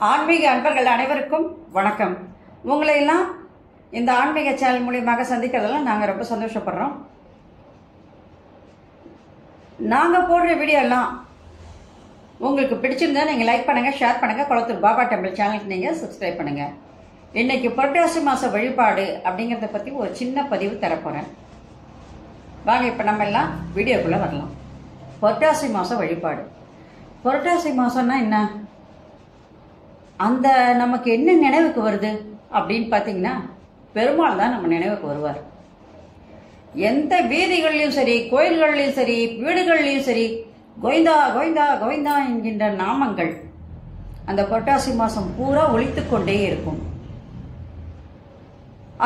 ஆன்மீக அன்பர்கள் அனைவருக்கும் வணக்கம். உங்களை எல்லாம் இந்த ஆன்மீக சேனல் மூலியமாக சந்திக்கிறதெல்லாம் நாங்கள் ரொம்ப சந்தோஷப்படுறோம். நாங்கள் போடுற வீடியோ எல்லாம் உங்களுக்கு பிடிச்சிருந்தா நீங்கள் லைக் பண்ணுங்கள், ஷேர் பண்ணுங்கள். குளத்தூர் பாபா டெம்பிள் சேனலுக்கு நீங்கள் சப்ஸ்கிரைப் பண்ணுங்கள். இன்னைக்கு புரட்டாசி மாத வழிபாடு அப்படிங்கிறத பற்றி ஒரு சின்ன பதிவு தரப்போகிறேன். வாங்க இப்போ நம்ம எல்லாம் வீடியோக்குள்ளே வரலாம். புரட்டாசி மாத வழிபாடு. புரட்டாசி மாதம்னா என்ன? அந்த நமக்கு என்ன நினைவுக்கு வருது அப்படின்னு பார்த்தீங்கன்னா, பெருமாள் தான் நம்ம நினைவுக்கு வருவார். எந்த வீதிகள்லையும் சரி, கோயில்கள்லையும் சரி, வீடுகள்லையும் சரி, கோவிந்தா கோவிந்தா கோவிந்தா என்கின்ற நாமங்கள் அந்த புரட்டாசி மாதம் பூரா ஒலித்து கொண்டே இருக்கும்.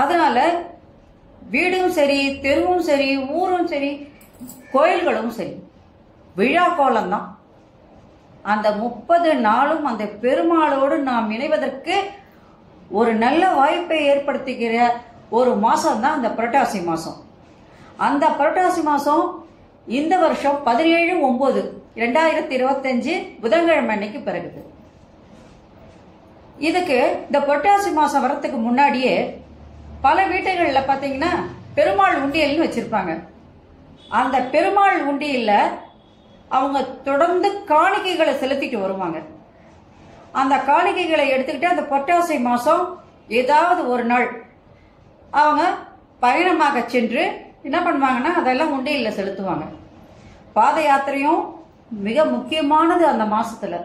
அதனால வீடும் சரி, தெருவும் சரி, ஊரும் சரி, கோயில்களும் சரி, விழா கோலம்தான். அந்த 30 நாளும் அந்த பெருமாளோடு நாம் இணைவதற்கு ஒரு நல்ல வாய்ப்பை ஏற்படுத்துகிற ஒரு மாசம் தான் அந்த புரட்டாசி மாசம். அந்த புரட்டாசி மாசம் இந்த வருஷம் 17/9/2025 புதன்கிழமை அன்னைக்கு பிறகுது. இதுக்கு இந்த புரட்டாசி மாசம் வரத்துக்கு முன்னாடியே பல வீட்டுகளில் பார்த்தீங்கன்னா பெருமாள் உண்டியல்னு வச்சிருப்பாங்க. அந்த பெருமாள் உண்டியல்ல அவங்க தொடர்ந்து காணிக்கைகளை செலுத்திட்டு வருவாங்க. அந்த காணிக்கைகளை எடுத்துக்கிட்டு அந்த புரட்டாசி மாதம் ஏதாவது ஒரு நாள் அவங்க பயணமாக சென்று என்ன பண்ணுவாங்கன்னா அதெல்லாம் உண்டியலில் செலுத்துவாங்க. பாத யாத்திரையும் மிக முக்கியமானது அந்த மாசத்துல.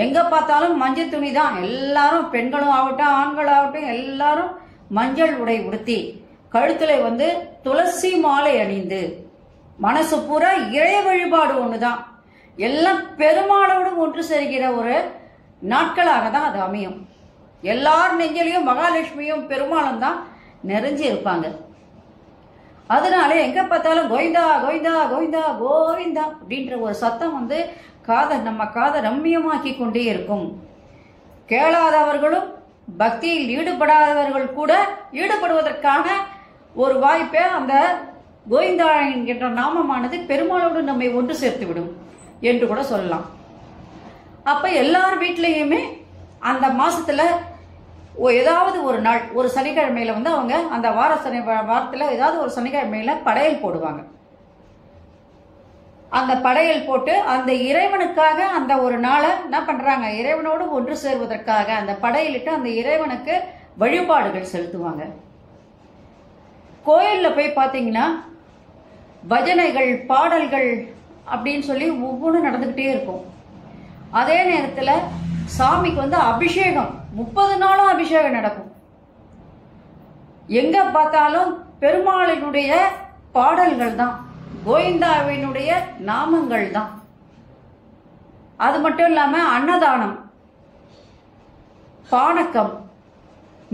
எங்க பார்த்தாலும் மஞ்சள் துணி தான். எல்லாரும் பெண்களும் ஆகட்டும், ஆண்கள் ஆகட்டும், எல்லாரும் மஞ்சள் உடை உடுத்தி கழுத்துல துளசி மாலை அணிந்து மனசு பூரா இறைய வழிபாடு ஒண்ணுதான். எல்லாம் பெருமாளோடு ஒன்று சேர்கிற ஒரு நாட்களாக தான் அது அமையும். எல்லார் நெஞ்சிலையும் மகாலட்சுமியும் பெருமாளும் தான் நிறைஞ்சு இருப்பாங்க. அதனால எங்க பார்த்தாலும் கோவிந்தா கோவிந்தா கோவிந்தா கோவிந்தா அப்படின்ற ஒரு சத்தம் நம்ம காதை ரம்மியமாக்கி கொண்டே இருக்கும். கேளாதவர்களும் பக்தியில் ஈடுபடாதவர்கள் கூட ஈடுபடுவதற்கான ஒரு வாய்ப்பை அந்த கோவிந்தா என்கின்ற நாமமானது பெருமாளோடு நம்மை ஒன்று சேர்த்து விடும் என்று கூட சொல்லலாம். அப்ப எல்லார் வீட்லயுமே அந்த மாசத்துல ஏதாவது ஒரு நாள், ஒரு சனிக்கிழமையில அவங்க அந்த வாரத்துல ஏதாவது ஒரு சனிக்கிழமையில படையல் போடுவாங்க. அந்த படையல் போட்டு அந்த இறைவனுக்காக அந்த ஒரு நாளை என்ன பண்றாங்க, இறைவனோடு ஒன்று சேர்வதற்காக அந்த படையலிட்டு அந்த இறைவனுக்கு வழிபாடுகள் செலுத்துவாங்க. கோயில்ல போய் பாத்தீங்கன்னா பஜனைகள், பாடல்கள் அப்படின்னு சொல்லி ஒவ்வொன்றும் நடந்துகிட்டே இருக்கும். அதே நேரத்துல சாமிக்கு அபிஷேகம் 30 நாளும் அபிஷேகம் நடக்கும். எங்க பார்த்தாலும் பெருமாளினுடைய பாடல்கள் தான், கோவிந்தாவினுடைய நாமங்கள் தான். அது மட்டும் இல்லாம அன்னதானம், பானக்கம்,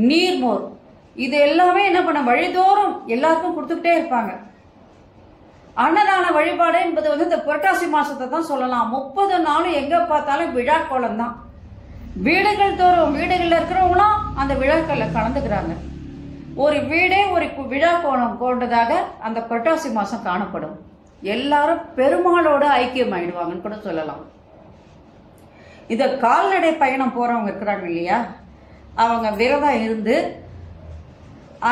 நீர்மோர், இது எல்லாமே என்ன பண்ண வழிதோறும் எல்லாருக்கும் கொடுத்துக்கிட்டே இருப்பாங்க. அன்னதான வழிபாடு என்பது இந்த புரட்டாசி மாசத்தை தான் சொல்லலாம். 30 நாளும் எங்க பார்த்தாலும் விழா கோலம் தான். வீடுகள் தோறும், வீடுகள்ல இருக்கிறவங்களும் அந்த விழாக்கள்ல கலந்துக்கிறாங்க. ஒரு வீடே ஒரு விழா கோலம் கொண்டதாக அந்த புரட்டாசி மாசம் காணப்படும். எல்லாரும் பெருமாளோட ஐக்கியம் ஆயிடுவாங்கன்னு கூட சொல்லலாம். இத கால்நடை பயணம் போறவங்க இருக்கிறாங்க இல்லையா, அவங்க விரதம் இருந்து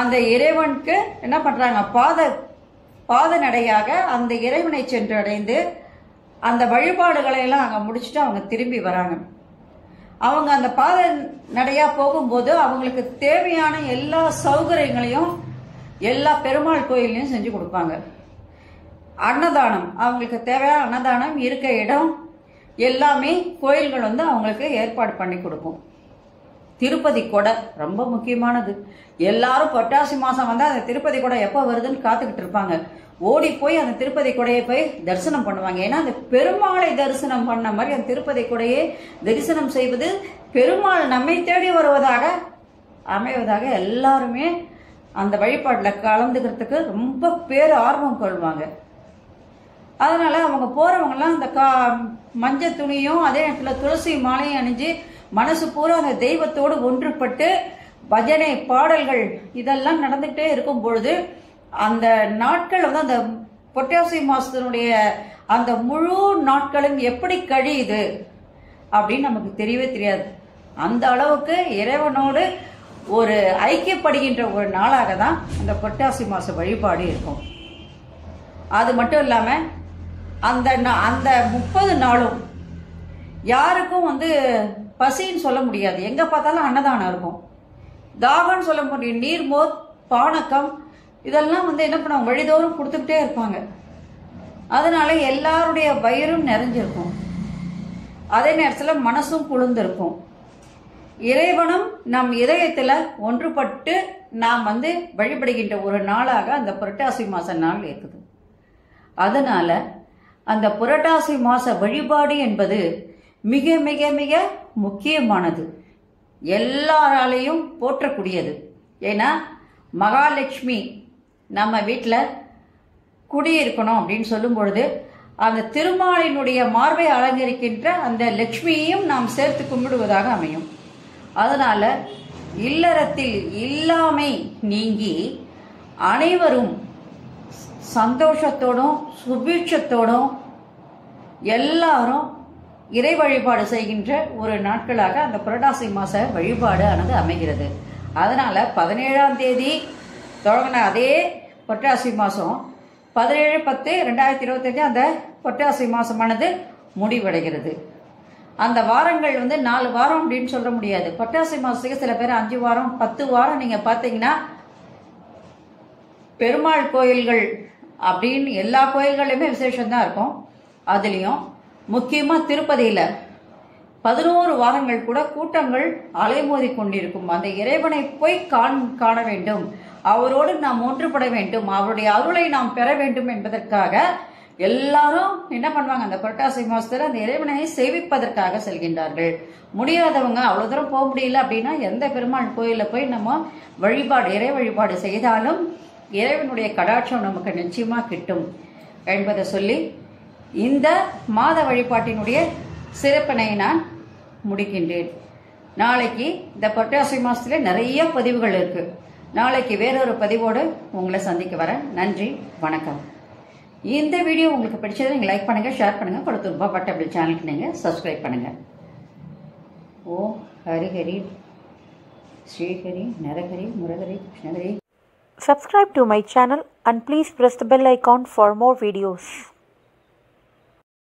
அந்த இறைவனுக்கு என்ன பண்றாங்க, பாத நடையாக அந்த இறைவனை சென்று அடைந்து அந்த வழிபாடுகளை எல்லாம் அங்க முடிச்சுட்டு அவங்க திரும்பி வராங்க. அவங்க அந்த பாத நடையா போகும்போது அவங்களுக்கு தேவையான எல்லா சௌகரியங்களையும் எல்லா பெருமாள் கோயிலையும் செஞ்சு கொடுப்பாங்க. அன்னதானம், அவங்களுக்கு தேவையான அன்னதானம், இருக்க இடம் எல்லாமே கோயில்கள் அவங்களுக்கு ஏற்பாடு பண்ணி கொடுக்கும். திருப்பதி கொடை ரொம்ப முக்கியமானது. எல்லாரும் புரட்டாசி மாசம் அந்த திருப்பதி கொடை எப்போ வருதுன்னு காத்துக்கிட்டு இருப்பாங்க. ஓடி போய் அந்த திருப்பதி கொடையை போய் தரிசனம் பண்ணுவாங்க. ஏன்னா அந்த பெருமாளை தரிசனம் பண்ண மாதிரி அந்த திருப்பதி கொடையை தரிசனம் செய்வது பெருமாள் நம்மை தேடி வருவதாக அமைவதாக எல்லாருமே அந்த வழிபாட்டில் கலந்துக்கிறதுக்கு ரொம்ப பேர் ஆர்வம் கொள்வாங்க. அதனால அவங்க போறவங்கலாம் அந்த மஞ்சள் துணியும் அதே நேரத்தில் துளசி மாலையும் அணிஞ்சு மனசு பூரா அந்த தெய்வத்தோடு ஒன்றுபட்டு பஜனை பாடல்கள் இதெல்லாம் நடந்துகிட்டே இருக்கும் பொழுது அந்த நாட்கள் அந்த புரட்டாசி மாசத்தினுடைய அந்த முழு நாட்களும் எப்படி கழியுது அப்படின்னு நமக்கு தெரியவே தெரியாது. அந்த அளவுக்கு இறைவனோடு ஒரு ஐக்கியப்படுகின்ற ஒரு நாளாக தான் அந்த புரட்டாசி மாத வழிபாடு இருக்கும். அது மட்டும் இல்லாமல் அந்த 30 நாளும் யாருக்கும் பசின்னு சொல்ல முடியாது. எங்கே பார்த்தாலும் அன்னதானம் இருக்கும். தாகம்னு சொல்ல முடியும். நீர்மோர், பானக்கம் இதெல்லாம் என்ன பண்ணுவாங்க, வழிதோறும் கொடுத்துக்கிட்டே இருப்பாங்க. அதனால எல்லாருடைய வயிறும் நிறைஞ்சிருக்கும். அதே நேரத்தில் மனசும் குளிர்ந்திருக்கும். இறைவனும் நம் இதயத்தில் ஒன்றுபட்டு நாம் வழிபடுகின்ற ஒரு நாளாக அந்த புரட்டாசி மாத நாள் இருக்குது. அதனால அந்த புரட்டாசி மாத வழிபாடு என்பது மிக மிக மிக முக்கியமானது, எல்லாராலையும் போற்றக்கூடியது. ஏன்னா மகாலட்சுமி நம்ம வீட்டில் குடியிருக்கணும் அப்படின்னு சொல்லும் பொழுது அந்த திருமாலினுடைய மார்பை அலங்கரிக்கின்ற அந்த லட்சுமியையும் நாம் சேர்த்து கும்பிடுவதாக அமையும். அதனால இல்லறத்தில் இல்லாமை நீங்கி அனைவரும் சந்தோஷத்தோடும் சுபீட்சத்தோடும் எல்லாரும் இறை வழிபாடு செய்கின்ற ஒரு நாட்களாக அந்த புரட்டாசி மாத வழிபாடு ஆனது அமைகிறது. அதனால 17ஆம் தேதி தொடங்கின அதே புரட்டாசி மாதம் 17/10/2025 அந்த புரட்டாசி மாதமானது முடிவடைகிறது. அந்த வாரங்கள் 4 வாரம் அப்படின்னு சொல்ல முடியாது. புரட்டாசி மாதத்துக்கு சில பேர் 5 வாரம் 10 வாரம் நீங்கள் பார்த்தீங்கன்னா பெருமாள் கோயில்கள் அப்படின்னு எல்லா கோயில்களையுமே விசேஷம்தான் இருக்கும். அதுலேயும் முக்கியமாக திருப்பதியில் 11 வாரங்கள் கூட கூட்டங்கள் அலைமோதி கொண்டிருக்கும். அந்த இறைவனை போய் காண வேண்டும், அவரோடு நாம் ஒன்றுபட வேண்டும், அவருடைய அருளை நாம் பெற வேண்டும் என்பதற்காக எல்லாரும் என்ன பண்ணுவாங்க, அந்த புரட்டாசி மாதத்தில் அந்த இறைவனை சேவிப்பதற்காக செல்கின்றார்கள். முடியாதவங்க அவ்வளோ தூரம் போக முடியல அப்படின்னா எந்த பெருமாள் கோயிலில் போய் நம்ம இறை வழிபாடு செய்தாலும் இறைவனுடைய கடாட்சம் நமக்கு நிச்சயமாக கிட்டும் என்பதை சொல்லி இந்த மாத வழிபாட்டினுடைய சிறப்பினை நான் முடிக்கின்றேன். நாளைக்கு இந்த புரட்டாசி மாதத்தில் நிறைய பதிவுகள் இருக்குது. நாளைக்கு வேறொரு பதிவோடு உங்களை சந்திக்க வரேன். நன்றி, வணக்கம். இந்த வீடியோ உங்களுக்கு பிடிச்சதை நீங்கள் லைக் பண்ணுங்கள், ஷேர் பண்ணுங்கள், கொடுத்துருப்பா பட்டபிள் சேனலுக்கு நீங்கள் சப்ஸ்கிரைப் பண்ணுங்கள். ஓம் Harihari Srihari Narahari Murahari கிருஷ்ணஹரி. Subscribe to my channel and please press the bell icon for more videos.